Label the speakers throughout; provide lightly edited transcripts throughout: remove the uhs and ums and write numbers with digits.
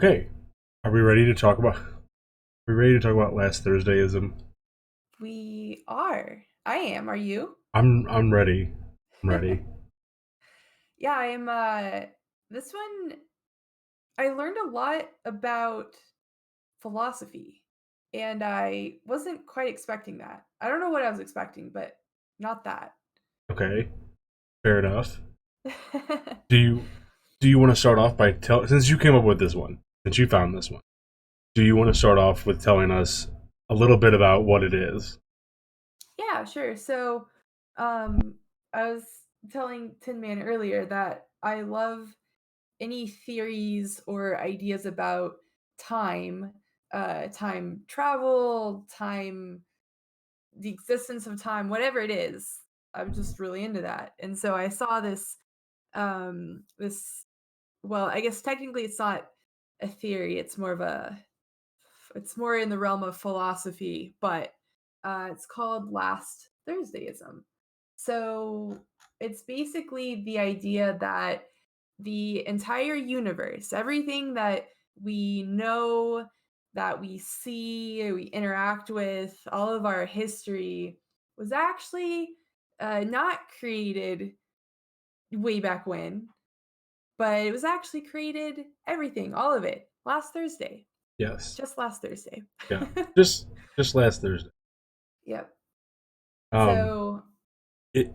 Speaker 1: Okay, are we ready to talk about? Are we ready to talk about last Thursdayism?
Speaker 2: We are. I am. Are you?
Speaker 1: I'm ready. I'm ready.
Speaker 2: Yeah, I am. This one, I learned a lot about philosophy, and I wasn't quite expecting that. I don't know what I was expecting, but not that.
Speaker 1: Okay, fair enough. Do you do you want to start off by since you came up with this one, since you found this one? Do you want to start off with telling us a little bit about what it is?
Speaker 2: Yeah, sure. So, um, I was telling Tin Man earlier that I love any theories or ideas about time, time travel, time, the existence of time, whatever it is. I'm just really into that. And so I saw this well, I guess technically it's not a theory, it's more in the realm of philosophy, but it's called last Thursdayism. So it's basically the idea that the entire universe, everything that we know, that we see, we interact with, all of our history was actually not created way back when, but it was actually created everything, all of it, last Thursday,
Speaker 1: Yes.
Speaker 2: just last Thursday.
Speaker 1: Yeah. Just just last Thursday.
Speaker 2: Yep.
Speaker 1: Um.
Speaker 2: So,
Speaker 1: It.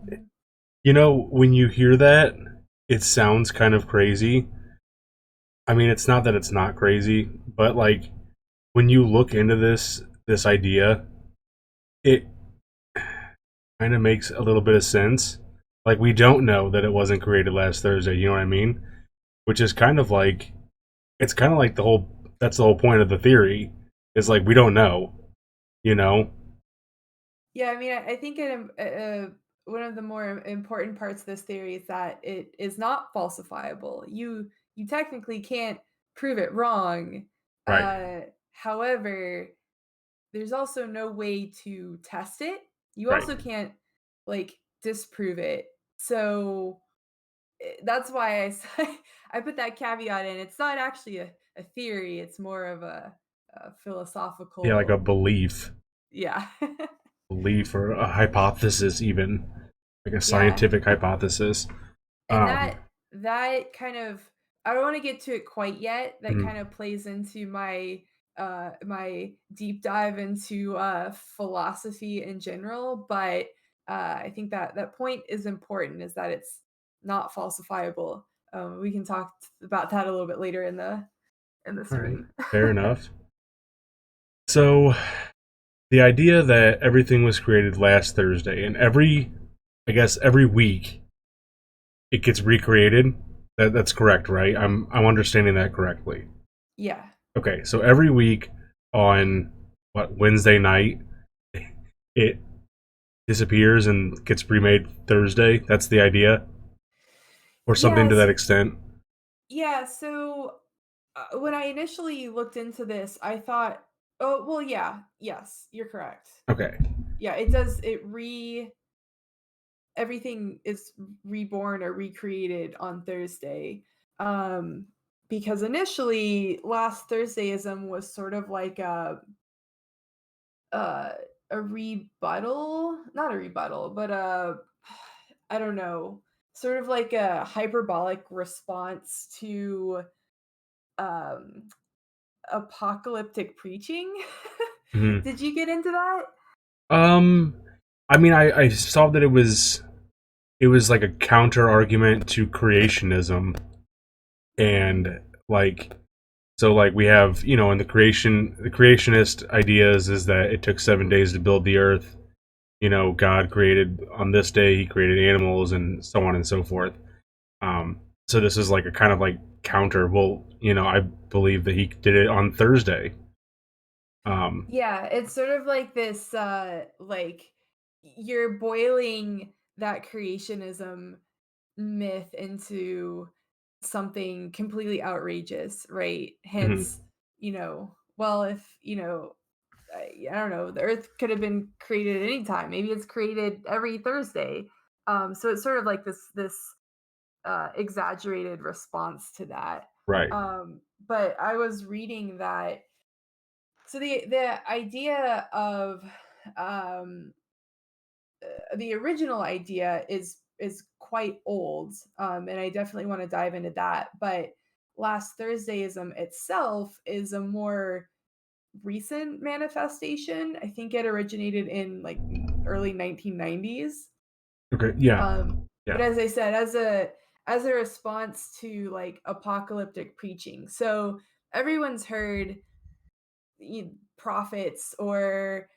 Speaker 1: When you hear that, it sounds kind of crazy. I mean, it's not that it's not crazy, but like when you look into this idea, it kind of makes a little bit of sense. Like we don't know that it wasn't created last Thursday. You know what I mean? Which is kind of like it's kind of like the whole. That's the whole point of the theory. Is like we don't know. You know?
Speaker 2: yeah, I mean, I think one of the more important parts of this theory is that it is not falsifiable. You technically can't prove it wrong.
Speaker 1: Right.
Speaker 2: However, there's also no way to test it. You
Speaker 1: Right.
Speaker 2: also can't like disprove it. So that's why I put that caveat in. It's not actually a theory. It's more of a
Speaker 1: Yeah, like a
Speaker 2: philosophical. Yeah.
Speaker 1: belief or a hypothesis, even like a
Speaker 2: Yeah.
Speaker 1: scientific hypothesis.
Speaker 2: And
Speaker 1: Um.
Speaker 2: that kind of, I don't wanna get to it quite yet. That
Speaker 1: mm,
Speaker 2: kind of plays into my deep dive into, philosophy in general, but, I think that that point is important, is that it's not falsifiable. We can talk about that a little bit later in the
Speaker 1: all right.
Speaker 2: stream.
Speaker 1: Fair enough. So the idea that everything was created last Thursday, and I guess every week it gets recreated. That's correct, right? I'm understanding that correctly.
Speaker 2: Yeah.
Speaker 1: Okay, so every week on what Wednesday night it disappears and gets remade Thursday. That's the idea, or something to
Speaker 2: Yes.
Speaker 1: that extent.
Speaker 2: Yeah, so, when I initially looked into this, I thought, "Oh, well, yeah, yes, you're correct."
Speaker 1: Okay.
Speaker 2: Yeah, it does everything is reborn or recreated on Thursday. Um, because initially last Thursdayism was sort of like uh a rebuttal, not a rebuttal, but I don't know, sort of like a hyperbolic response to um apocalyptic preaching.
Speaker 1: hmm
Speaker 2: Did you get into that?
Speaker 1: Um, I mean, I saw that it was like a counter argument to creationism, and like so like we have in the creationist ideas is that it took 7 days to build the earth. God created on this day, He created animals and so on and so forth. So this is like a kind of like counter. Well, I believe that He did it on Thursday. Um,
Speaker 2: Yeah, it's sort of like this like you're boiling that creationism myth into something completely outrageous, right?
Speaker 1: mhm,
Speaker 2: Hence, well, if, I don't know, the earth could have been created at any time. Maybe it's created every Thursday. So it's sort of like this exaggerated response to that.
Speaker 1: right.
Speaker 2: but I was reading that, so the idea of um the original idea is quite old, and I definitely want to dive into that. But last Thursdayism itself is a more recent manifestation. I think it originated in like early 1990s.
Speaker 1: Okay. Yeah.
Speaker 2: Um, but
Speaker 1: Yeah.
Speaker 2: as I said, as a response to like apocalyptic preaching, so everyone's heard prophets or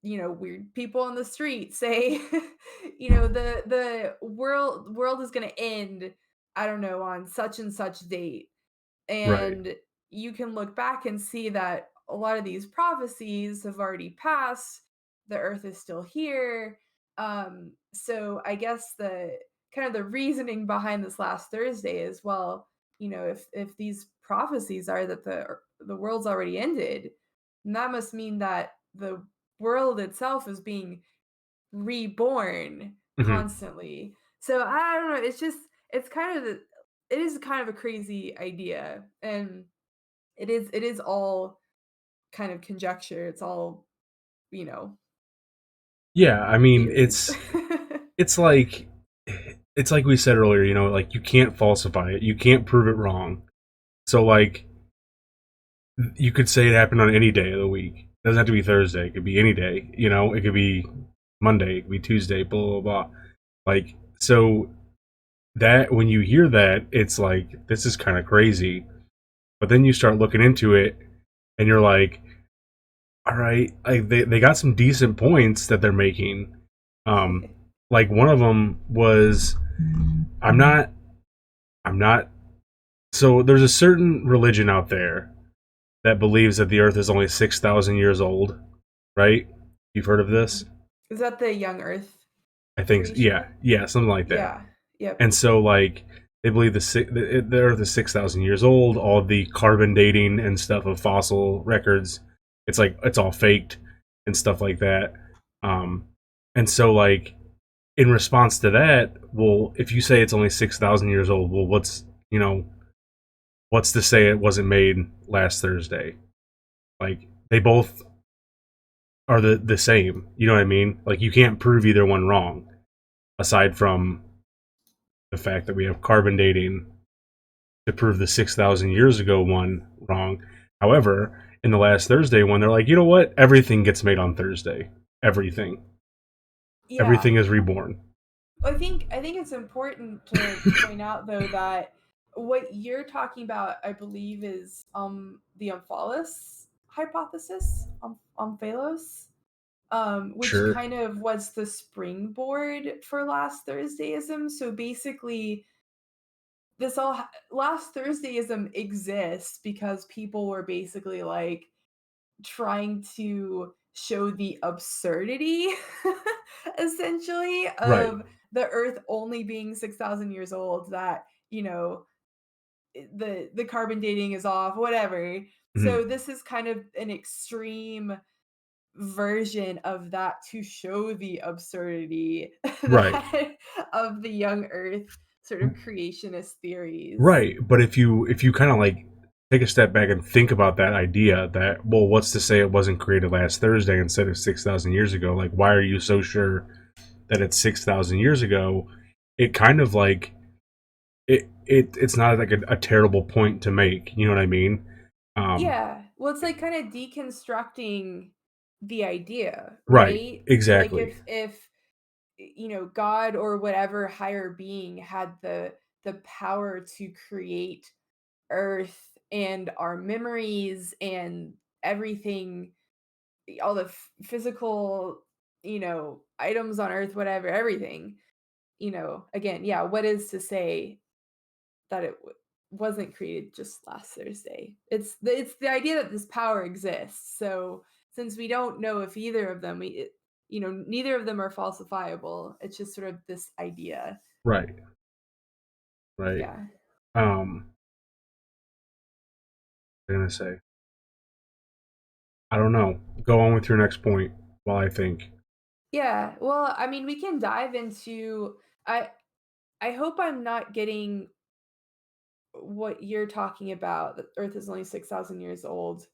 Speaker 2: weird people on the street say the world is going to end, I don't know, on such and such date.
Speaker 1: Right.
Speaker 2: And you can look back and see that a lot of these prophecies have already passed. The earth is still here. So I guess the kind of the reasoning behind this last Thursday is, well, if these prophecies are that the world's already ended, then that must mean that the world itself is being reborn
Speaker 1: Hmm.
Speaker 2: constantly. So I don't know. It's kind of it is kind of a crazy idea, and it is all kind of conjecture. It's all
Speaker 1: Yeah. I mean,
Speaker 2: theories.
Speaker 1: it's like it's like we said earlier. Like you can't falsify it. You can't prove it wrong. So like you could say it happened on any day of the week. It doesn't have to be Thursday. It could be any day. It could be Monday. It could be Tuesday. Blah blah blah. Like so that when you hear that, it's like this is kind of crazy. But then you start looking into it, and you're like, all right, like they got some decent points that they're making. Um, like one of them was, I'm not, I'm not. So there's a certain religion out there that believes that the Earth is only 6,000 years old, right? You've heard of this?
Speaker 2: Is that the young Earth
Speaker 1: I think,
Speaker 2: theory?
Speaker 1: yeah, yeah, something like that.
Speaker 2: Yeah. Yep.
Speaker 1: And so, like, they believe the Earth is 6,000 years old. All the carbon dating and stuff of fossil records, it's like it's all faked and stuff like that. Um, and so, like, in response to that, well, if you say it's only 6,000 years old, well, what's to say it wasn't made last Thursday? Like, they both are the same. You know what I mean? Like, you can't prove either one wrong, aside from the fact that we have carbon dating to prove the 6,000 years ago one wrong. However, in the last Thursday one, they're like, you know what? Everything gets made on Thursday. Everything.
Speaker 2: Yeah.
Speaker 1: Everything is reborn.
Speaker 2: I think it's important to point out though that what you're talking about, I believe, is the Omphalos hypothesis, Omphalos, which
Speaker 1: Sure.
Speaker 2: kind of was the springboard for last Thursdayism. So basically, last Thursdayism exists because people were basically like trying to show the absurdity essentially
Speaker 1: Right.
Speaker 2: of the earth only being 6,000 years old, that the carbon dating is off, whatever.
Speaker 1: Mhm.
Speaker 2: So this is kind of an extreme version of that to show the absurdity
Speaker 1: Right.
Speaker 2: that of the young earth sort of creationist theories.
Speaker 1: Right. But if you kind of like take a step back and think about that idea that, well, what's to say it wasn't created last Thursday instead of 6,000 years ago? Like, why are you so sure that it's 6,000 years ago? It kind of like it's not like a terrible point to make. You know what I mean? Um,
Speaker 2: Yeah. Well, it's like kind of deconstructing the idea,
Speaker 1: right.
Speaker 2: right? Like
Speaker 1: Exactly.
Speaker 2: if God or whatever higher being had the power to create earth and our memories and everything, all the physical, items on earth, whatever, everything, again, yeah, what is to say that it wasn't created just last Thursday? It's the idea that this power exists. So since we don't know if either of them, neither of them are falsifiable. It's just sort of this idea.
Speaker 1: Right. Right.
Speaker 2: Yeah.
Speaker 1: I'm gonna say, I don't know. Go on with your next point while I think.
Speaker 2: Yeah. Well, I mean, we can dive into. I I hope I'm not getting what you're talking about, the Earth is only 6,000 years old,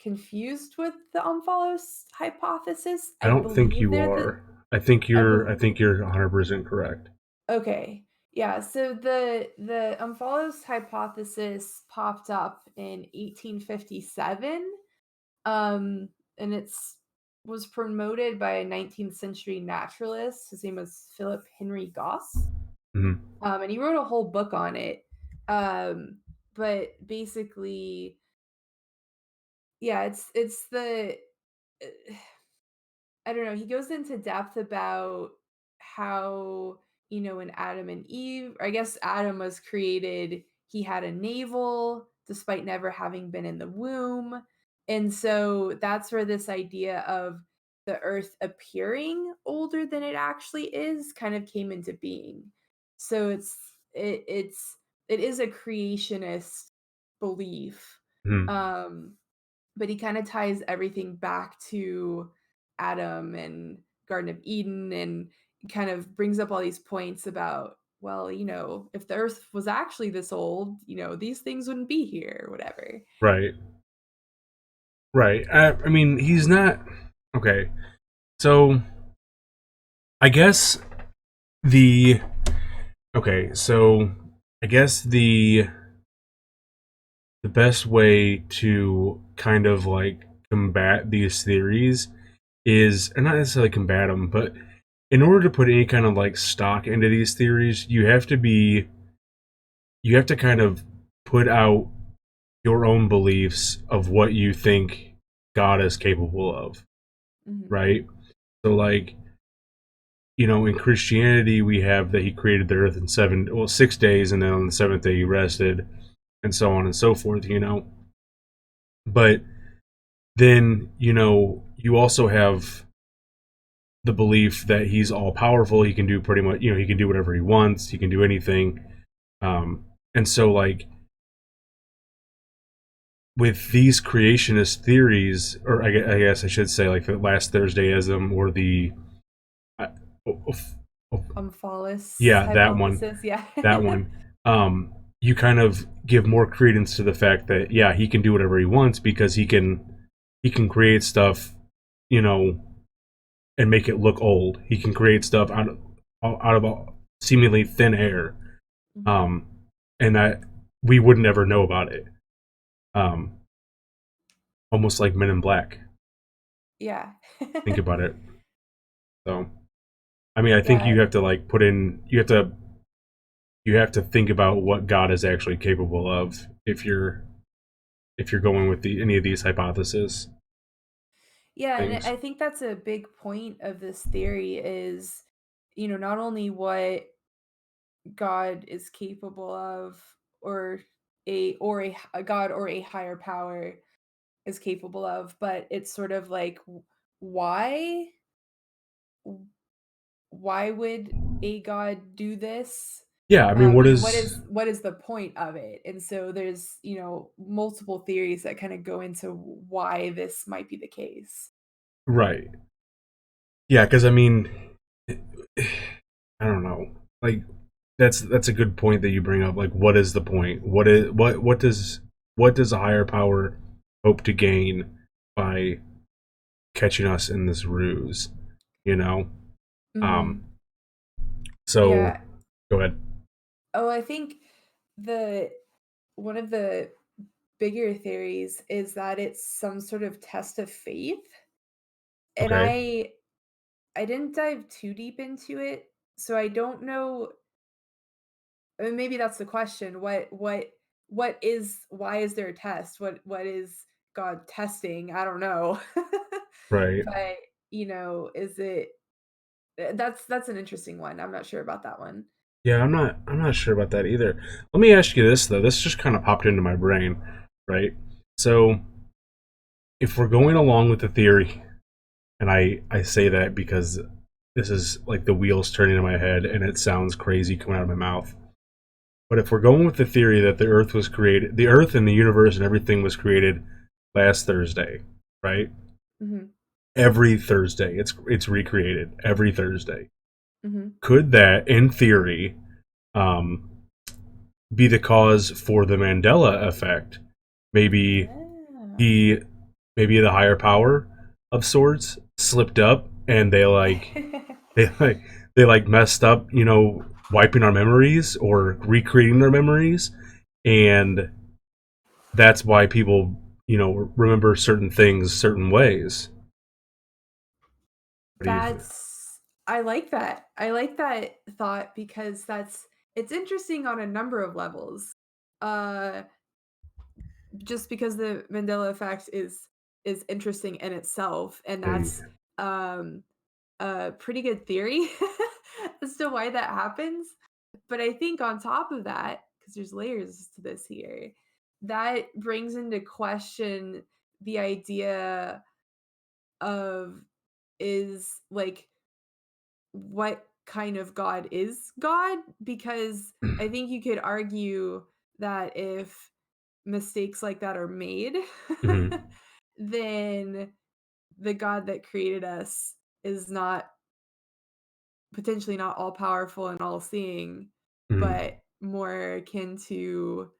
Speaker 2: confused with the Omphalos hypothesis.
Speaker 1: I don't think you are.
Speaker 2: I
Speaker 1: I
Speaker 2: believe
Speaker 1: think you're 100% correct.
Speaker 2: okay. Yeah, so the Omphalos hypothesis popped up in 1857, and it's was promoted by a 19th century naturalist. His name was Philip Henry Goss.
Speaker 1: Mhm.
Speaker 2: And he wrote a whole book on it. Um, but basically, yeah, it's the I don't know, he goes into depth about how, when Adam and Eve, or I guess Adam was created, he had a navel despite never having been in the womb. And so that's where this idea of the earth appearing older than it actually is kind of came into being. So it is a creationist belief.
Speaker 1: Mhm.
Speaker 2: Um but he kind of ties everything back to Adam and Garden of Eden, and kind of brings up all these points about, well, if the earth was actually this old, these things wouldn't be here or whatever.
Speaker 1: Right. Right. I mean, he's not okay. So, I guess the okay, so I guess the best way to kind of like combat these theories is, or not necessarily combat them, but in order to put any kind of like stock into these theories, you have to kind of put out your own beliefs of what you think God is capable of,
Speaker 2: Hmm.
Speaker 1: right? So like, in Christianity we have that he created the earth in 6 days, and then on the seventh day he rested, and so on and so forth. But then, you also have the belief that he's all powerful. He can do pretty much, he can do whatever he wants. He can do anything. And so, like, with these creationist theories, or I guess I should say, like the last Thursdayism or the, uh, oh, oh, oh,
Speaker 2: Omphalos
Speaker 1: yeah,
Speaker 2: hypothesis, yeah.
Speaker 1: that one, you kind of give more credence to the fact that yeah, he can do whatever he wants because he can create stuff, you know, and make it look old. He can create stuff out of seemingly thin air,
Speaker 2: Hmm.
Speaker 1: um, and that we would never know about it. Um, Almost like Men in Black.
Speaker 2: Yeah.
Speaker 1: Think about it. So, I mean, I think
Speaker 2: Yeah.
Speaker 1: you have to like put in. You have to think about what God is actually capable of if you're going with any of these hypotheses
Speaker 2: Yeah, and
Speaker 1: things.
Speaker 2: I think that's a big point of this theory is, not only what God is capable of, or a God or a higher power is capable of, but it's sort of like, why why would a God do this?
Speaker 1: Yeah, I mean, what
Speaker 2: And what
Speaker 1: is
Speaker 2: is what is the point of it? And so there's, multiple theories that kind of go into why this might be the case.
Speaker 1: right? Yeah, because I mean, I don't know. Like that's a good point that you bring up. Like, what is the point? What does a higher power hope to gain by catching us in this ruse? You know. Um.
Speaker 2: Mhm.
Speaker 1: So
Speaker 2: Yeah.
Speaker 1: go ahead.
Speaker 2: Oh, I think the one of the bigger theories is that it's some sort of test of faith. And
Speaker 1: Okay.
Speaker 2: I didn't dive too deep into it, so I don't know. I mean, maybe that's the question. What is why is there a test? What is God testing? I don't know.
Speaker 1: Right.
Speaker 2: But, is it that's an interesting one. I'm not sure about that one.
Speaker 1: Yeah, I'm not sure about that either. Let me ask you this though. This just kind of popped into my brain, right? So, if we're going along with the theory, and I say that because this is like the wheels turning in my head and it sounds crazy coming out of my mouth. But if we're going with the theory that the earth and the universe and everything was created last Thursday, right?
Speaker 2: Mhm.
Speaker 1: Every Thursday it's recreated every Thursday.
Speaker 2: Mhm.
Speaker 1: Could that in theory, um be the cause for the Mandela effect. Maybe
Speaker 2: Ah.
Speaker 1: he, maybe the higher power of sorts slipped up, and they like they like messed up, wiping our memories or recreating their memories, and that's why people, remember certain things certain ways. What do you think?
Speaker 2: That's I like that. I like that thought because it's interesting on a number of levels. Uh just because the Mandela effect is interesting in itself, and
Speaker 1: Hey,
Speaker 2: that's um a pretty good theory as to why that happens. But I think on top of that, because there's layers to this here, that brings into question the idea of is like what kind of God is God? Because I think you could argue that if mistakes like that are made,
Speaker 1: mhm,
Speaker 2: then the God that created us is not potentially not all powerful and all seeing,
Speaker 1: mhm.
Speaker 2: but more akin to,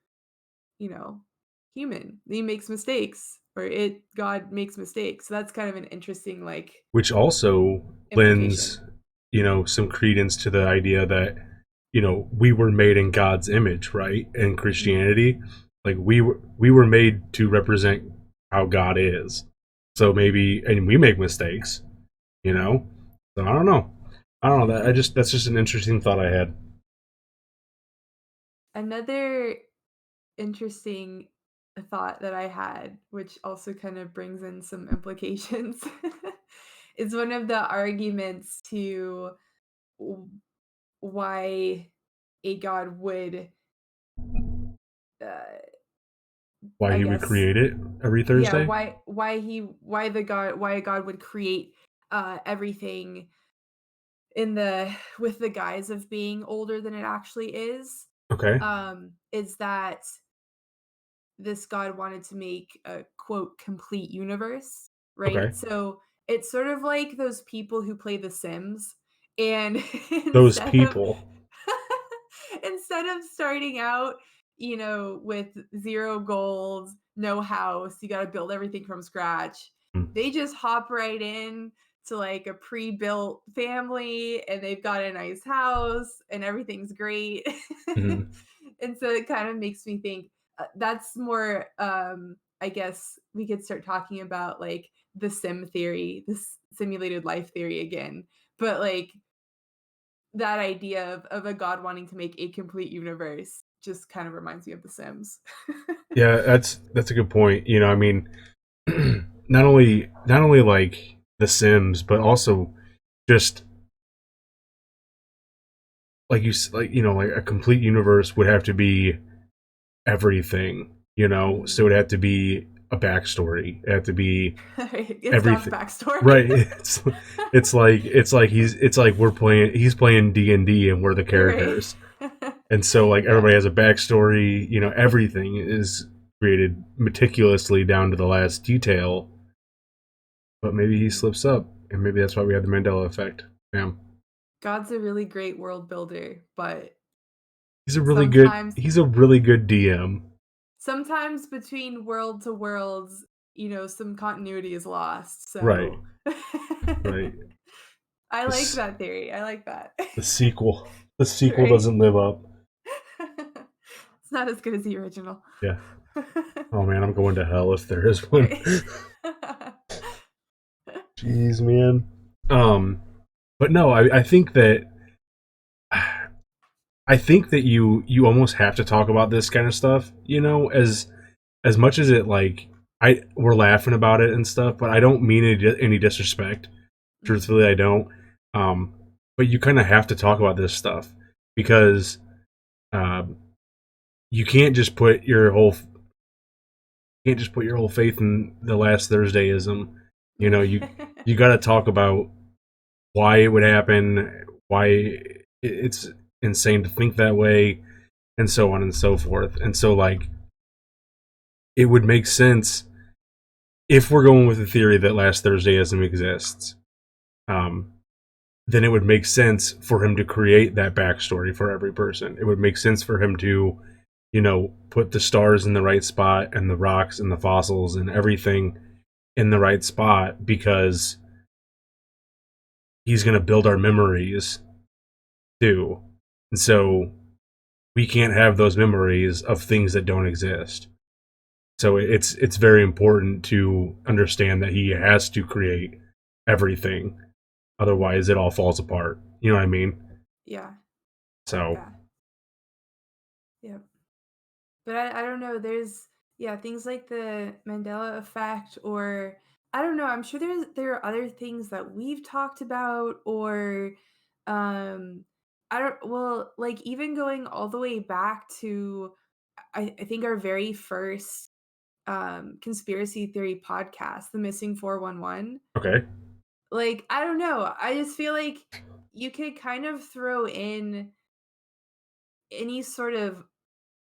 Speaker 2: you know, human. He makes mistakes, or it God makes mistakes. So that's kind of an interesting like
Speaker 1: Which also lends,
Speaker 2: implication.
Speaker 1: some credence to the idea that, we were made in God's image, right? In
Speaker 2: Mhm.
Speaker 1: Christianity, like we were made to represent how God is. So maybe, and we make mistakes, you know. So I don't know. I don't know that. That's just an interesting thought I had.
Speaker 2: Another interesting thought that I had, which also kind of brings in some implications, is one of the arguments to w- why a god would, uh,
Speaker 1: Why
Speaker 2: I
Speaker 1: he would
Speaker 2: guess,
Speaker 1: create it every
Speaker 2: yeah,
Speaker 1: Thursday?
Speaker 2: why a god would create everything in the with the guise of being older than it actually
Speaker 1: Okay.
Speaker 2: is that this god wanted to make a quote complete universe,
Speaker 1: Okay.
Speaker 2: right? So it's sort of like those people who play The Sims, and
Speaker 1: Those
Speaker 2: instead of
Speaker 1: people.
Speaker 2: instead of starting out, with zero goals, no house, you got to build everything from scratch. They just hop right in to like a pre-built family, and they've got a nice house and everything's great.
Speaker 1: Mm-hmm.
Speaker 2: And so it kind of makes me think that's more I guess we could start talking about like the sim theory, this simulated life theory again. But like that idea of a god wanting to make a complete universe just kind of reminds me of The Sims.
Speaker 1: Yeah, that's a good point. I mean, not only like The Sims, but also just like like a complete universe would have to be everything. So it
Speaker 2: Mhm.
Speaker 1: would have to be a backstory. It had to be
Speaker 2: It's God's
Speaker 1: everything.
Speaker 2: backstory.
Speaker 1: Right. It's like he's playing D&D and we're the
Speaker 2: Right.
Speaker 1: characters. And so like
Speaker 2: Yeah.
Speaker 1: everybody has a backstory, everything is created meticulously down to the last detail, but maybe he
Speaker 2: Mhm.
Speaker 1: slips up, and maybe that's why we had the Mandela effect. Yeah,
Speaker 2: God's a really great world builder, but
Speaker 1: he's a really good
Speaker 2: sometimes
Speaker 1: he's a really good DM.
Speaker 2: sometimes between world to worlds, some continuity is lost.
Speaker 1: Right,
Speaker 2: So
Speaker 1: right.
Speaker 2: I like
Speaker 1: The,
Speaker 2: that theory. I like that.
Speaker 1: the sequel, the sequel
Speaker 2: Right?
Speaker 1: doesn't live up.
Speaker 2: It's not as good as the original.
Speaker 1: Yeah. Oh man, I'm going to hell if there is one.
Speaker 2: Right.
Speaker 1: Jeez, man. But no, I think that you almost have to talk about this kind of stuff. As much as it like we're laughing about it and stuff, but I don't mean any disrespect.
Speaker 2: Mhm.
Speaker 1: Truthfully, I don't. Um, but you kind of have to talk about this stuff because um, you can't just put your whole faith in the last Thursdayism. You got to talk about why it would happen, why it's insane to think that way, and so on and so forth. And so, like, it would make sense if we're going with the theory that last Thursdayism exists. Um, then it would make sense for him to create that backstory for every person. It would make sense for him to put the stars in the right spot and the rocks and the fossils and everything in the right spot because he's going to build our memories too. And so we can't have those memories of things that don't exist. So it's very important to understand that he has to create everything. Otherwise it all falls apart. You know what I mean?
Speaker 2: Yeah.
Speaker 1: So
Speaker 2: Yeah. Yeah. But I don't know, there's yeah, things like the Mandela effect, or I don't know, I'm sure there are other things that we've talked about, or um I don't well, like even going all the way back to I think our very first conspiracy theory podcast, The Missing 411.
Speaker 1: okay.
Speaker 2: Like, I don't know, I just feel like you could kind of throw in any sort of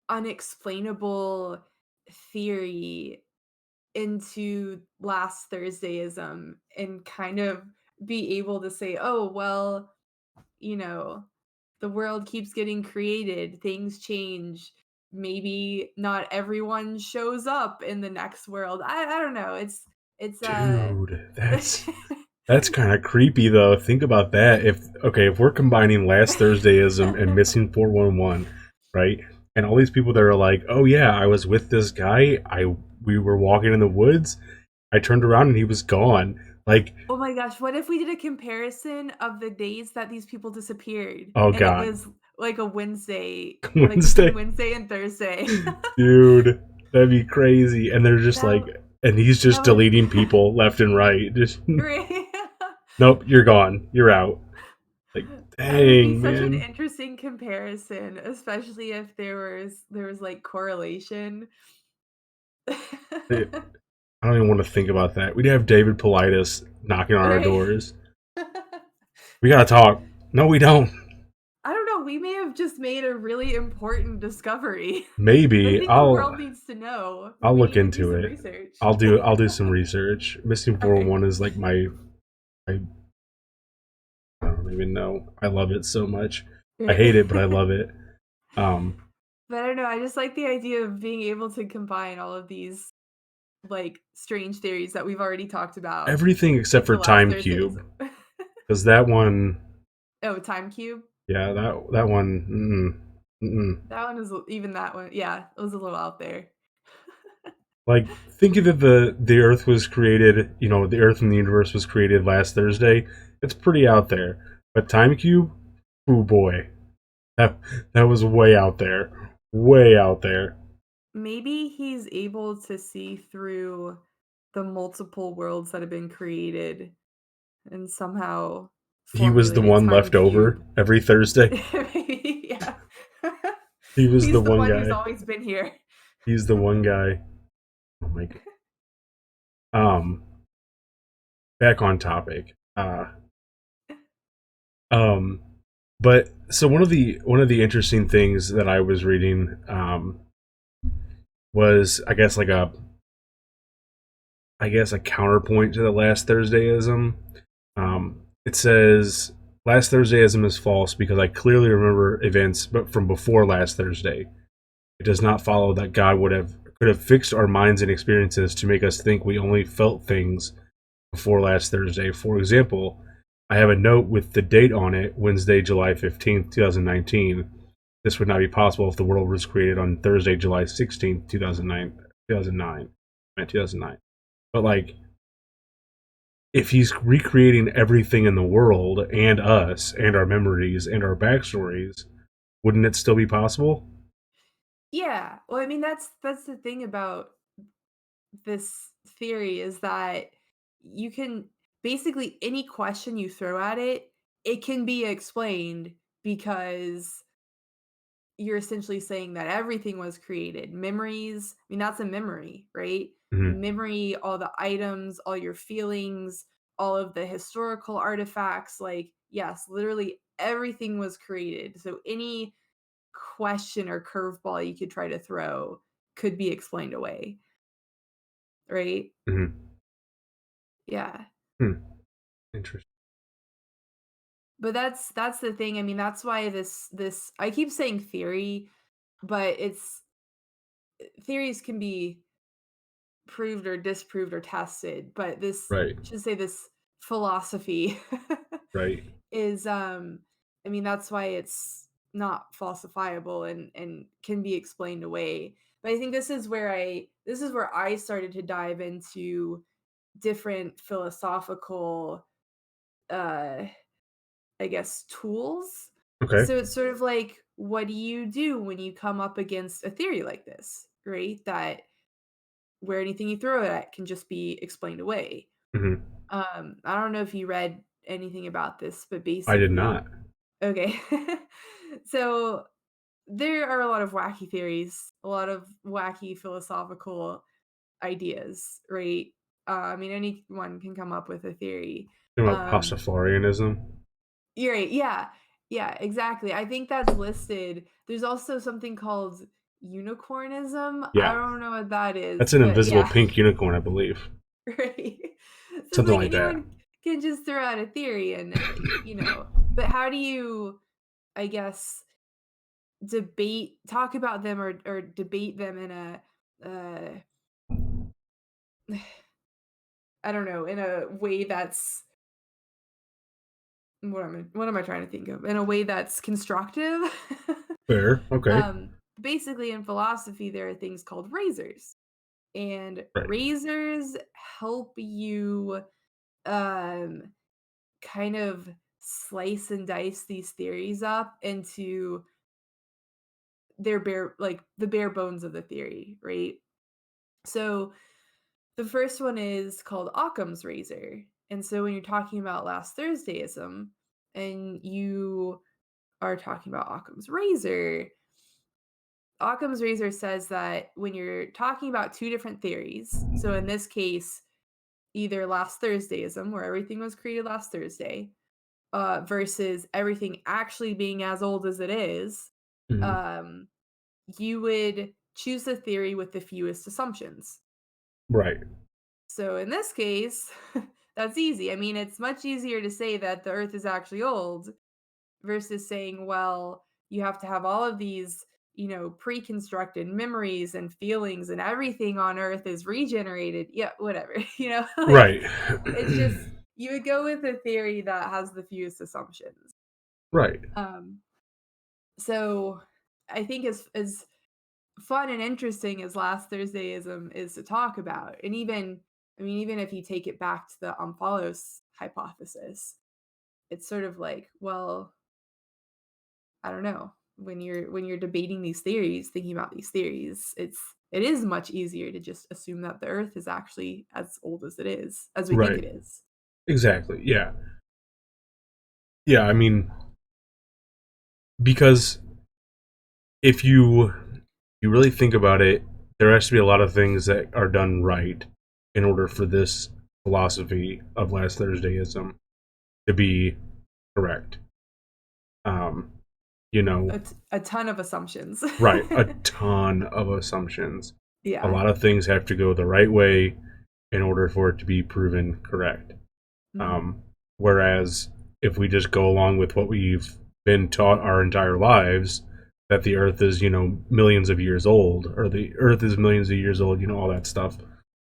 Speaker 2: unexplainable theory into last Thursdayism and kind of be able to say, "Oh, well, you know, the world keeps getting created, things change. Maybe not everyone shows up in the next world." I don't know. It's
Speaker 1: Dude, that's kind of creepy though. Think about that. If we're combining last Thursdayism and missing 411, right? And all these people that are like, "Oh yeah, I was with this guy. I we were walking in the woods. I turned around and he was gone." Like,
Speaker 2: Oh my gosh, what if we did a comparison of the days that these people disappeared
Speaker 1: oh
Speaker 2: and it
Speaker 1: god,
Speaker 2: was like a Wednesday, like between
Speaker 1: Wednesday,
Speaker 2: Wednesday and Thursday?
Speaker 1: dude, that'd be crazy. And they're just
Speaker 2: That
Speaker 1: like, and he's
Speaker 2: that
Speaker 1: just
Speaker 2: would
Speaker 1: deleting people left and right. Just
Speaker 2: right.
Speaker 1: nope, you're gone. You're out. Like,
Speaker 2: That would be
Speaker 1: dang,
Speaker 2: such an
Speaker 1: man.
Speaker 2: interesting comparison, especially if there was like correlation.
Speaker 1: I don't even want to think about that. We'd have David Politis knocking on our
Speaker 2: Right?
Speaker 1: doors. We gotta talk. No, we don't.
Speaker 2: I don't know, we may have just made a really important discovery that I
Speaker 1: Maybe
Speaker 2: think the
Speaker 1: I'll
Speaker 2: world needs to know.
Speaker 1: I'll
Speaker 2: We
Speaker 1: look
Speaker 2: need to do
Speaker 1: into
Speaker 2: some
Speaker 1: it.
Speaker 2: research.
Speaker 1: I'll do some research. Missing
Speaker 2: Okay.
Speaker 1: 411 is like my I don't even know. I love it so much. I
Speaker 2: Right.
Speaker 1: hate it, but I love it. Um,
Speaker 2: But I don't know, I just like the idea of being able to combine all of these, like, strange theories that we've already talked about
Speaker 1: Everything except for
Speaker 2: into last
Speaker 1: Time
Speaker 2: Thursday's.
Speaker 1: Cube, because that one,
Speaker 2: Oh, Time Cube?
Speaker 1: yeah, that one,
Speaker 2: That one is even that one, yeah, it was a little out there.
Speaker 1: like think of it, the Earth was created. The Earth and the universe was created last Thursday. It's pretty out there. But Time Cube, oh boy, that that was way out there, way out there.
Speaker 2: Maybe he's able to see through the multiple worlds that have been created and somehow
Speaker 1: He was the
Speaker 2: formulate a
Speaker 1: one
Speaker 2: time
Speaker 1: left over
Speaker 2: cube.
Speaker 1: every Thursday.
Speaker 2: Maybe, yeah.
Speaker 1: He was the
Speaker 2: He's the
Speaker 1: one
Speaker 2: one who's
Speaker 1: guy.
Speaker 2: always been here.
Speaker 1: He's the one guy. Oh my god. Um, back on topic. Um, but so one of the interesting things that I was reading was I guess a counterpoint to the last Thursdayism. It says last Thursdayism is false because I clearly remember events but from before last Thursday. It does not follow that God could have fixed our minds and experiences to make us think we only felt things before last Thursday. For example, I have a note with the date on it, Wednesday, July 15th, 2019. This would not be possible if the world was created on Thursday, July 16th, 2009. 2009. But like, if he's recreating everything in the world and us and our memories and our backstories, wouldn't it still be possible?
Speaker 2: Yeah. Well, I mean, that's the thing about this theory is that you can basically any question you throw at it, it can be explained because you're essentially saying that everything was created. Memories, I mean, that's a memory, right? A
Speaker 1: Mm-hmm.
Speaker 2: memory, all the items, all your feelings, all of the historical artifacts, like, yes, literally everything was created. So any question or curveball you could try to throw could be explained away, right?
Speaker 1: Mm-hmm.
Speaker 2: Yeah.
Speaker 1: Hmm. Interesting.
Speaker 2: But that's the thing. I mean, that's why this I keep saying theory, but theories can be proved or disproved or tested, but this
Speaker 1: Right.
Speaker 2: should say this philosophy
Speaker 1: Right.
Speaker 2: is I mean that's why it's not falsifiable and can be explained away. But I think this is where I started to dive into different philosophical uh I guess tools.
Speaker 1: Okay.
Speaker 2: So it's sort of like what do you do when you come up against a theory like this, right? That where anything you throw it at can just be explained away.
Speaker 1: Hmm.
Speaker 2: I don't know if you read anything about this, but
Speaker 1: I did
Speaker 2: basically,
Speaker 1: not.
Speaker 2: okay. So there are a lot of wacky theories, a lot of wacky philosophical ideas, right? I mean, anyone can come up with a theory.
Speaker 1: About
Speaker 2: Um,
Speaker 1: Pastafarianism.
Speaker 2: you're right. Yeah. Yeah, exactly. I think that's listed. There's also something called unicornism. I
Speaker 1: Yeah,
Speaker 2: don't know what that
Speaker 1: that's
Speaker 2: is,
Speaker 1: an
Speaker 2: but
Speaker 1: invisible
Speaker 2: yeah.
Speaker 1: pink unicorn, I believe.
Speaker 2: Right. So it's
Speaker 1: Something
Speaker 2: like
Speaker 1: like that.
Speaker 2: anyone can just throw out a theory and, but how do you, I guess, talk about them or debate them in a, uh, I don't know, in a way that's, what am I trying to think of? In a way that's constructive?
Speaker 1: Fair. Okay.
Speaker 2: um, Basically, in philosophy, there are things called razors, and
Speaker 1: Right.
Speaker 2: razors help you, um, kind of slice and dice these theories up into the bare bones of the theory, right? So the first one is called Occam's razor. And so when you're talking about last Thursdayism and you are talking about Occam's razor says that when you're talking about two different theories, so in this case, either last Thursdayism, where everything was created last Thursday, versus everything actually being as old as it is,
Speaker 1: Hmm.
Speaker 2: um, you would choose the theory with the fewest assumptions.
Speaker 1: Right.
Speaker 2: So in this case, that's easy. I mean, it's much easier to say that the Earth is actually old versus saying, well, you have to have all of these, pre-constructed memories and feelings and everything on Earth is regenerated. Yeah, whatever. Like
Speaker 1: Right.
Speaker 2: it's just you would go with a theory that has the fewest assumptions.
Speaker 1: Right.
Speaker 2: Um, so I think as fun and interesting as last Thursdayism is to talk about, and even if you take it back to the Omphalos hypothesis, it's sort of like, well, I don't know. When you're debating these theories, thinking about these theories, it is much easier to just assume that the Earth is actually as old as it is, as we think
Speaker 1: Right.
Speaker 2: it is.
Speaker 1: Exactly. Yeah. Yeah. I mean, because if you really think about it, there has to be a lot of things that are done right in order for this philosophy of last Thursdayism to be correct. Um, you know,
Speaker 2: A ton of assumptions.
Speaker 1: right, a ton of assumptions. A
Speaker 2: Yeah.
Speaker 1: lot of things have to go the right way in order for it to be proven correct.
Speaker 2: Hmm.
Speaker 1: Um, whereas if we just go along with what we've been taught our entire lives, that the Earth is, millions of years old, or the Earth is millions of years old, all that stuff.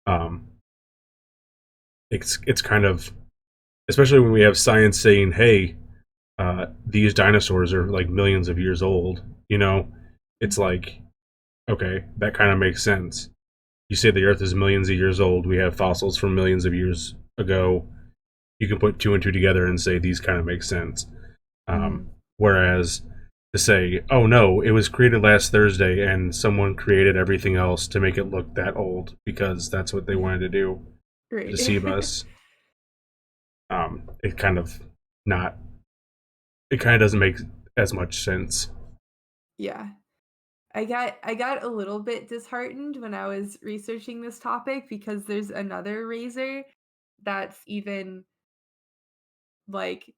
Speaker 1: Um, it's kind of, especially when we have science saying, "Hey, these dinosaurs are like millions of years old." It's
Speaker 2: Hmm.
Speaker 1: like, okay, that kind of makes sense. You say the Earth is millions of years old. We have fossils from millions of years ago. You can put two and two together and say these kind of make sense. Um,
Speaker 2: Hmm.
Speaker 1: whereas to say, oh no, it was created last Thursday and someone created everything else to make it look that old because that's what they wanted to do to
Speaker 2: Great.
Speaker 1: deceive us. It kind of not. It kind of doesn't make as much sense.
Speaker 2: Yeah. I got a little bit disheartened when I was researching this topic because there's another razor that's even like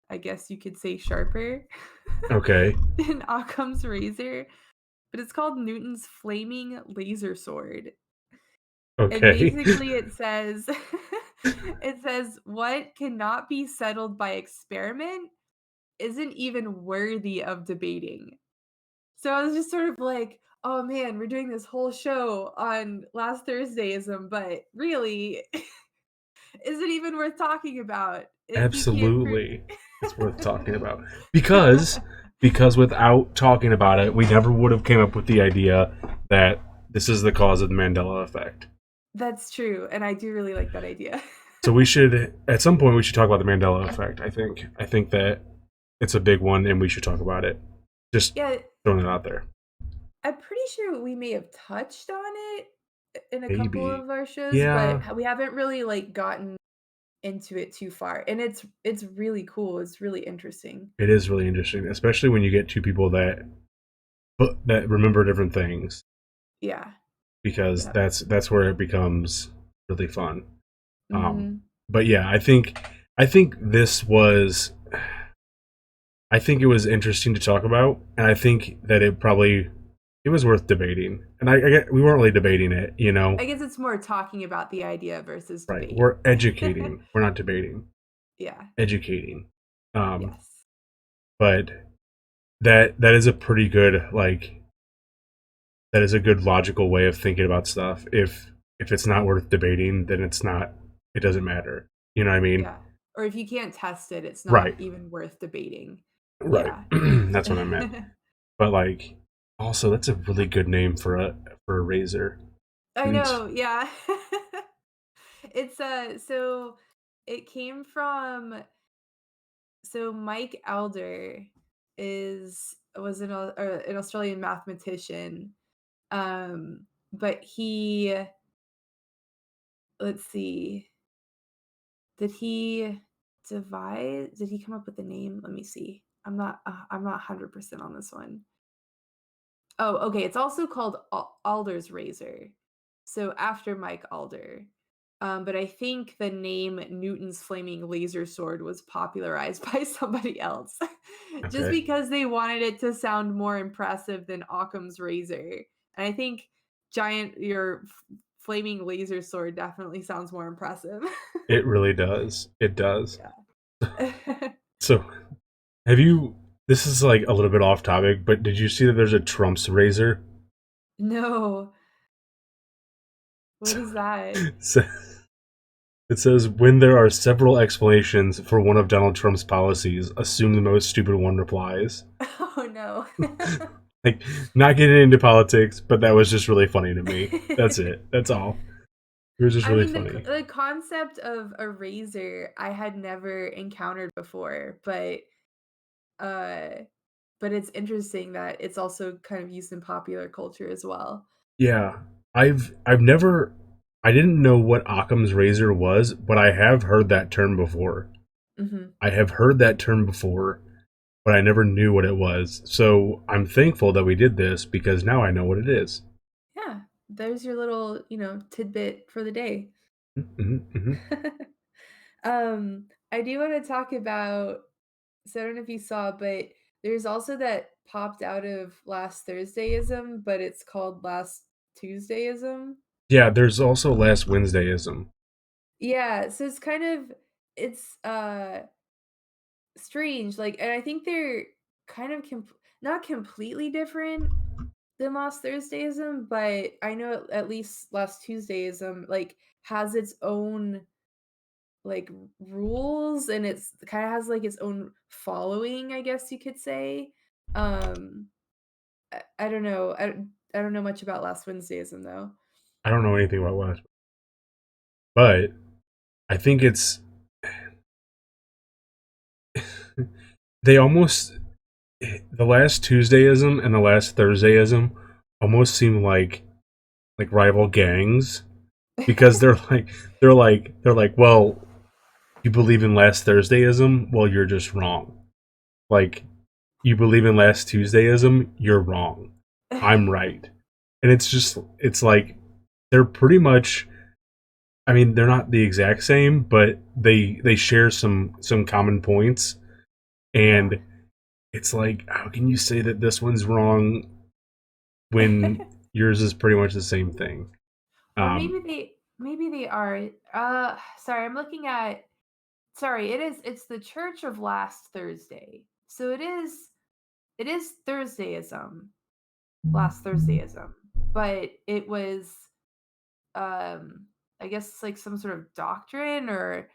Speaker 2: I guess you could say sharper
Speaker 1: Okay.
Speaker 2: than Occam's razor, but it's called Newton's flaming laser sword. And
Speaker 1: Okay.
Speaker 2: basically it says it says what cannot be settled by experiment isn't even worthy of debating. So I was just sort of like, oh man, we're doing this whole show on last Thursdayism, but really, is it even worth talking about if you can't prove?
Speaker 1: Absolutely, it's worth talking about because without talking about it, we never would have came up with the idea that this is the cause of the Mandela effect.
Speaker 2: That's true, and I do really like that idea.
Speaker 1: So we should, at some point, we should talk about the Mandela effect. I think that it's a big one, and we should talk about it. Just
Speaker 2: Yeah,
Speaker 1: throwing it out there.
Speaker 2: I'm pretty sure we may have touched on it in a couple
Speaker 1: Maybe,
Speaker 2: of our shows,
Speaker 1: yeah,
Speaker 2: but we haven't really like gotten into it too far. And it's really cool. It's really interesting.
Speaker 1: it is really interesting, especially when you get two people that remember different things,
Speaker 2: Yeah.
Speaker 1: because
Speaker 2: Yeah.
Speaker 1: that's where it becomes really fun. Um,
Speaker 2: Mhm.
Speaker 1: but yeah, I think this was I think it was interesting to talk about, and I think that it was worth debating. And I get we weren't really debating it, you know.
Speaker 2: I guess it's more talking about the idea versus
Speaker 1: Right?
Speaker 2: debate.
Speaker 1: We're educating. We're not debating.
Speaker 2: Yeah.
Speaker 1: Educating. Um,
Speaker 2: Yes.
Speaker 1: but that is a pretty good that is a good logical way of thinking about stuff. If it's not worth debating, then it's not. It doesn't matter. You know what I mean?
Speaker 2: Yeah. Or if you can't test it, it's not
Speaker 1: Right.
Speaker 2: even worth debating.
Speaker 1: Right.
Speaker 2: Yeah.
Speaker 1: That's what I meant. But also that's a really good name for a razor.
Speaker 2: I
Speaker 1: And
Speaker 2: know. Yeah. It's so it came from so Mike Elder is was an Australian mathematician. But he let's see, did he did he come up with the name? Let me see. I'm not 100% on this one. Oh, okay. It's also called Alder's razor. So after Mike Alder. But I think the name Newton's flaming laser sword was popularized by somebody else just
Speaker 1: okay.
Speaker 2: because they wanted it to sound more impressive than Occam's razor. And I think your flaming laser sword definitely sounds more impressive.
Speaker 1: It really does. It does.
Speaker 2: Yeah.
Speaker 1: So have you this is like a little bit off topic, but did you see that there's a Trump's razor?
Speaker 2: No. What is that?
Speaker 1: So it says when there are several explanations for one of Donald Trump's policies, assume the most stupid one replies.
Speaker 2: Oh no.
Speaker 1: Like, not getting into politics, but that was just really funny to me. That's it. That's all. It was just
Speaker 2: I
Speaker 1: really
Speaker 2: mean,
Speaker 1: funny.
Speaker 2: the concept of a razor I had never encountered before, uh, but it's interesting that it's also kind of used in popular culture as well.
Speaker 1: Yeah, I've never I didn't know what Occam's razor was, but I have heard that term before.
Speaker 2: Mhm.
Speaker 1: I have heard that term before, but I never knew what it was. So I'm thankful that we did this because now I know what it is.
Speaker 2: Yeah, there's your little, tidbit for the day.
Speaker 1: Mm-hmm, mm-hmm.
Speaker 2: I do want to talk about. So I don't know if you saw, but there's also that popped out of last Thursdayism, but it's called last Tuesdayism.
Speaker 1: Yeah, there's also last Wednesdayism.
Speaker 2: Yeah, so it's strange, like, and I think they're kind of not completely different than last Thursdayism, but I know at least last Tuesdayism like has its own like rules and it's kind of has like its own following, I guess you could say. Um I don't know. I don't know much about last Wednesdayism though.
Speaker 1: I don't know anything about last, but I think it's they almost the last Tuesdayism and the last Thursdayism almost seem like rival gangs because well, you believe in last Thursdayism, well you're just wrong. Like you believe in last Tuesdayism, you're wrong. I'm right. And it's like they're pretty much I mean, they're not the exact same, but they share some common points
Speaker 2: Yeah.
Speaker 1: and it's like how can you say that this one's wrong when yours is pretty much the same thing?
Speaker 2: Or
Speaker 1: Um
Speaker 2: maybe they are. Sorry, I'm looking at. Sorry, it's the Church of Last Thursday. So it is Thursdayism. last Thursdayism, but it was um I guess like some sort of doctrine or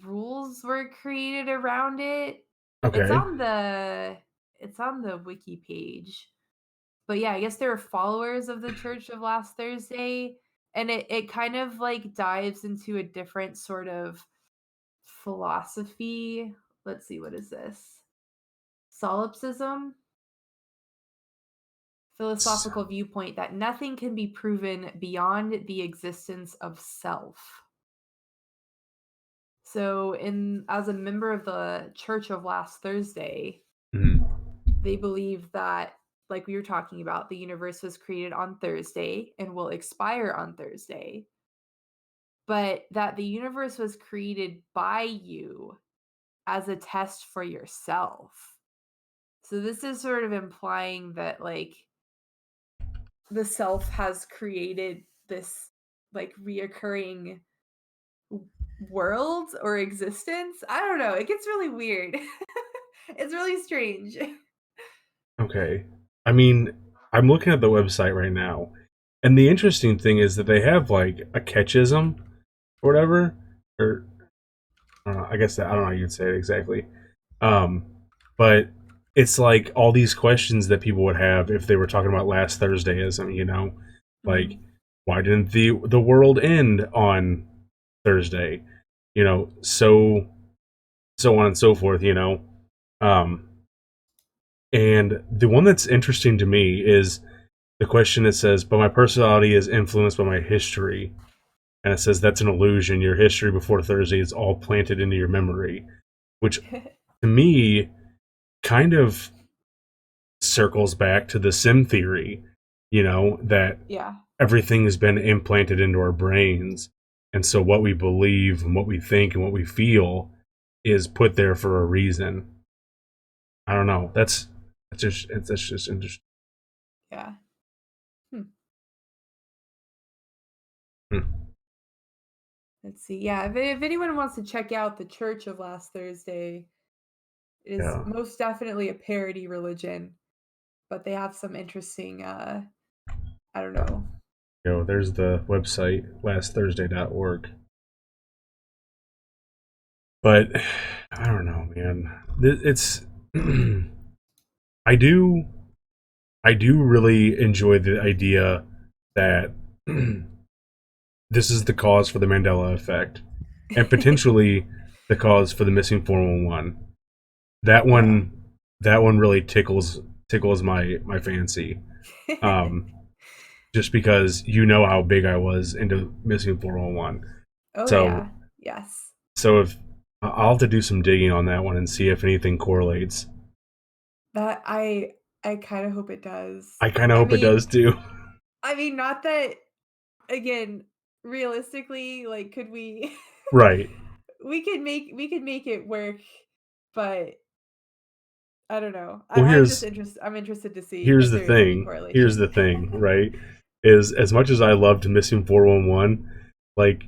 Speaker 2: rules were created around it. It's
Speaker 1: Okay.
Speaker 2: on the it's on the wiki page. But yeah, I guess they were followers of the Church of Last Thursday, and it kind of like dives into a different sort of philosophy. Let's see, what is this? Solipsism,
Speaker 1: S-
Speaker 2: philosophical viewpoint that nothing can be proven beyond the existence of self. So, in as a member of the Church of Last Thursday,
Speaker 1: mhm.
Speaker 2: they believe that, like we were talking about, the universe was created on Thursday and will expire on Thursday, but that the universe was created by you as a test for yourself. So, this is sort of implying that, like, the self has created this, like, reoccurring world or existence. I don't know. It gets really weird. It's really strange.
Speaker 1: Okay. I mean, I'm looking at the website right now, and the interesting thing is that they have like a catechism or whatever, or I guess that, I don't know how you'd say it exactly. Um, but it's like all these questions that people would have if they were talking about last Thursdayism. Like
Speaker 2: Mhm.
Speaker 1: why didn't the world end on Thursday? So on and so forth. Um, and the one that's interesting to me is the question that says, "But my personality is influenced by my history." And it says that's an illusion. Your history before Thursday is all planted into your memory, which to me kind of circles back to the sim theory, that
Speaker 2: Yeah.
Speaker 1: everything has been implanted into our brains. And so what we believe and what we think and what we feel is put there for a reason. I don't know. That's just interesting.
Speaker 2: Yeah. Hmm.
Speaker 1: Hmm.
Speaker 2: Let's see. Yeah, if anyone wants to check out the Church of Last Thursday, it is
Speaker 1: Yeah.
Speaker 2: most definitely a parody religion, but they have some interesting I don't know.
Speaker 1: There's the website lastthursday.org. But I don't know, man. It's I do I do really enjoy the idea that this is the cause for the Mandela effect, and potentially the cause for the missing 411. That
Speaker 2: Yeah.
Speaker 1: one, that one really tickles my fancy. Um, just because how big I was into missing 411.
Speaker 2: Oh
Speaker 1: So
Speaker 2: yeah. Yes.
Speaker 1: so if I'll have to do some digging on that one and see if anything correlates.
Speaker 2: That I kind of hope it does.
Speaker 1: I kind of
Speaker 2: I
Speaker 1: hope it
Speaker 2: mean,
Speaker 1: does too.
Speaker 2: I mean not that again, realistically, like could we
Speaker 1: Right.
Speaker 2: we could make it work, but I don't know.
Speaker 1: Well,
Speaker 2: I'm interested to see
Speaker 1: here's
Speaker 2: if
Speaker 1: the
Speaker 2: there is any
Speaker 1: thing. Here's
Speaker 2: correlation.
Speaker 1: the thing, right? Is as much as I loved Missing 411, like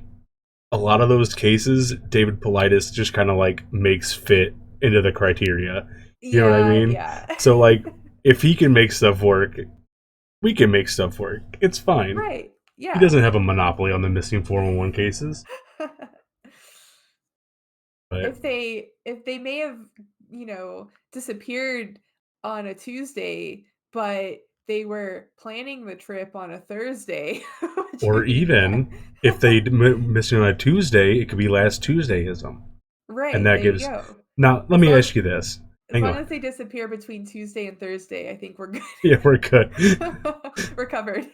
Speaker 1: a lot of those cases, David Politis just kind of like makes fit into the criteria. You know what I
Speaker 2: Yeah,
Speaker 1: mean?
Speaker 2: yeah.
Speaker 1: So like, if he can make stuff work, we can make stuff work. It's fine.
Speaker 2: Right.
Speaker 1: He
Speaker 2: Yeah.
Speaker 1: doesn't have a monopoly on the Missing 411 cases, but
Speaker 2: If they may have, disappeared on a Tuesday, but they were planning the trip on a Thursday, which
Speaker 1: or
Speaker 2: would be fun.
Speaker 1: even if they missing on a Tuesday, it could be last Tuesdayism, and
Speaker 2: Right,
Speaker 1: that
Speaker 2: there you
Speaker 1: gives.
Speaker 2: go.
Speaker 1: Now, let
Speaker 2: As
Speaker 1: me
Speaker 2: long
Speaker 1: ask you this.
Speaker 2: as
Speaker 1: Hang
Speaker 2: long
Speaker 1: on.
Speaker 2: as they disappear between Tuesday and Thursday, I think we're good.
Speaker 1: Yeah, we're good.
Speaker 2: We're covered.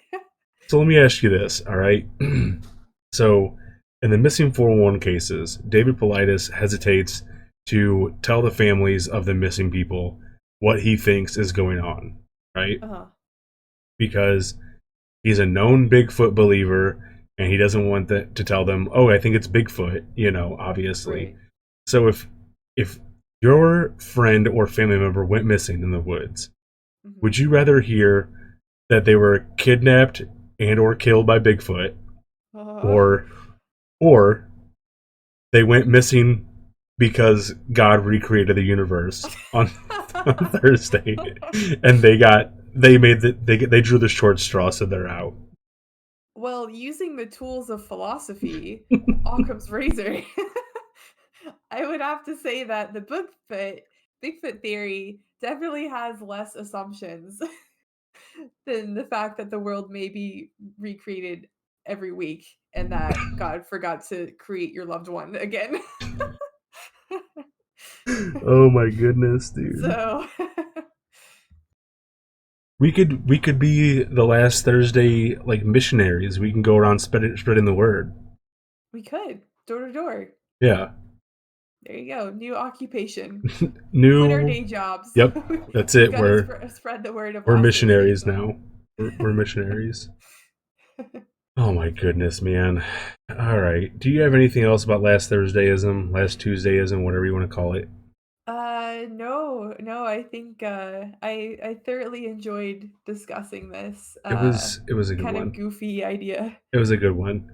Speaker 1: So let me ask you this. All right. So, in the missing 411 cases, David Politis hesitates to tell the families of the missing people what he thinks is going on, right?
Speaker 2: Uh-huh.
Speaker 1: Because he's a known Bigfoot believer and he doesn't want to tell them, "Oh, I think it's Bigfoot," obviously.
Speaker 2: Right.
Speaker 1: So if your friend or family member went missing in the woods, would
Speaker 2: Mhm.
Speaker 1: you rather hear that they were kidnapped and or killed by Bigfoot,
Speaker 2: Uh,
Speaker 1: or or they went missing because God recreated the universe on Thursday, and they drew the short straw, so they're out.
Speaker 2: Well, using the tools of philosophy, Occam's razor, I would have to say that the Bigfoot theory definitely has less assumptions than the fact that the world may be recreated every week and that God forgot to create your loved one again.
Speaker 1: Oh my goodness, dude.
Speaker 2: So
Speaker 1: We could be the last Thursday like missionaries. We can go around spreading the word.
Speaker 2: we could door to door.
Speaker 1: Yeah.
Speaker 2: There you go. New occupation. Quit our
Speaker 1: New.
Speaker 2: day jobs.
Speaker 1: Yep. That's
Speaker 2: We've
Speaker 1: it.
Speaker 2: got to spread the word of
Speaker 1: We're
Speaker 2: last
Speaker 1: missionaries
Speaker 2: Thursdayism.
Speaker 1: now. We're missionaries. Oh my goodness, man. All right. Do you have anything else about last Thursdayism, last Tuesdayism, whatever you want to call it?
Speaker 2: No, no. I think I thoroughly enjoyed discussing this
Speaker 1: It was a good
Speaker 2: kind of
Speaker 1: one.
Speaker 2: goofy idea.
Speaker 1: It was a good one.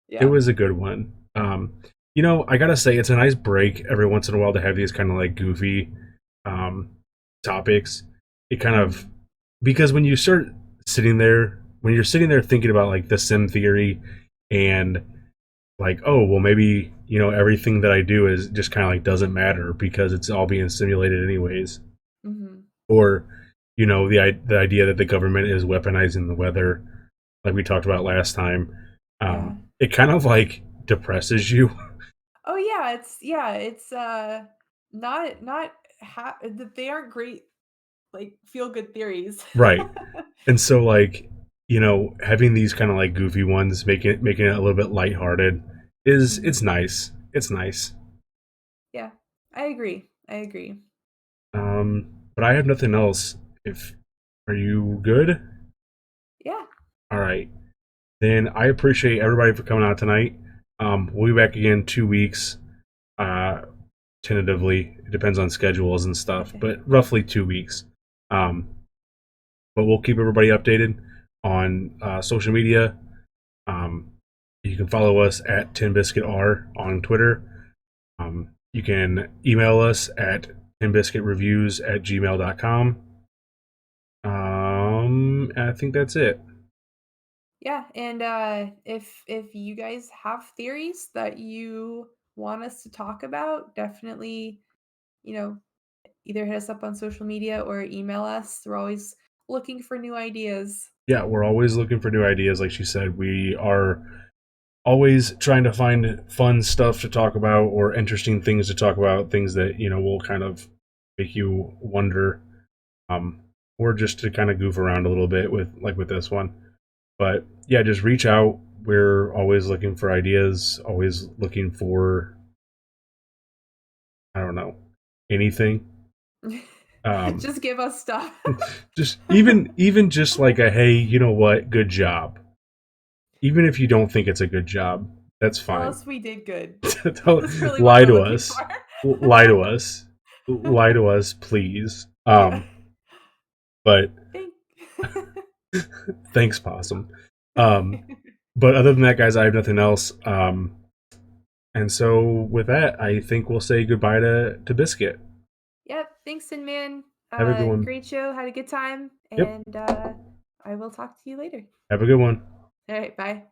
Speaker 1: It
Speaker 2: Yeah.
Speaker 1: was a good one. I gotta say, it's a nice break every once in a while to have these kind of like goofy um, topics. It kind of
Speaker 2: Mhm.
Speaker 1: because when you're sitting there thinking about like the sim theory and like, oh well, maybe everything that I do is just kind of like doesn't matter because it's all being simulated anyways,
Speaker 2: Mhm.
Speaker 1: or the idea that the government is weaponizing the weather, like we talked about last time.
Speaker 2: Yeah.
Speaker 1: It kind of like depresses you.
Speaker 2: Oh yeah, it's not they aren't great like feel good theories.
Speaker 1: Right. And so like, having these kind of like goofy ones, making it a little bit lighthearted is it's
Speaker 2: Mhm.
Speaker 1: nice. It's nice.
Speaker 2: Yeah. I agree. I agree.
Speaker 1: But I have nothing else. If Are you good?
Speaker 2: Yeah.
Speaker 1: All right. Then I appreciate everybody for coming out tonight. We'll be back again 2 weeks, uh, tentatively. It depends on schedules and stuff, but roughly 2 weeks. Um, but we'll keep everybody updated on social media. Um, you can follow us at TinBiscuitR on Twitter. You can email us at tinbiscuitreviews@gmail.com. I think that's it.
Speaker 2: Yeah, and if you guys have theories that you want us to talk about, definitely, you know, either hit us up on social media or email us. We're always looking for new ideas.
Speaker 1: Yeah, we're always looking for new ideas. Like she said, we are always trying to find fun stuff to talk about or interesting things to talk about, things that, will kind of make you wonder, um, or just to kind of goof around a little bit with this one. But yeah, just reach out. We're always looking for ideas, always looking for, I don't know, anything. Um,
Speaker 2: Just give us stuff.
Speaker 1: just even just like a hey, you know what, good job. Even if you don't think it's a good job, that's
Speaker 2: Tell
Speaker 1: fine.
Speaker 2: us we did good. That's really what
Speaker 1: Lie
Speaker 2: we're
Speaker 1: to
Speaker 2: looking
Speaker 1: us.
Speaker 2: for.
Speaker 1: Lie to us. Lie to us, please.
Speaker 2: Yeah.
Speaker 1: But
Speaker 2: Thank
Speaker 1: thanks, Possum. Um, but other than that, guys, I have nothing else. And so with that, I think we'll say goodbye to Biscuit.
Speaker 2: Yep, thanks, Tin Man.
Speaker 1: Have a good one.
Speaker 2: Great show. Had a good time,
Speaker 1: Yep.
Speaker 2: and I will talk to you later.
Speaker 1: Have a good one.
Speaker 2: All right, bye.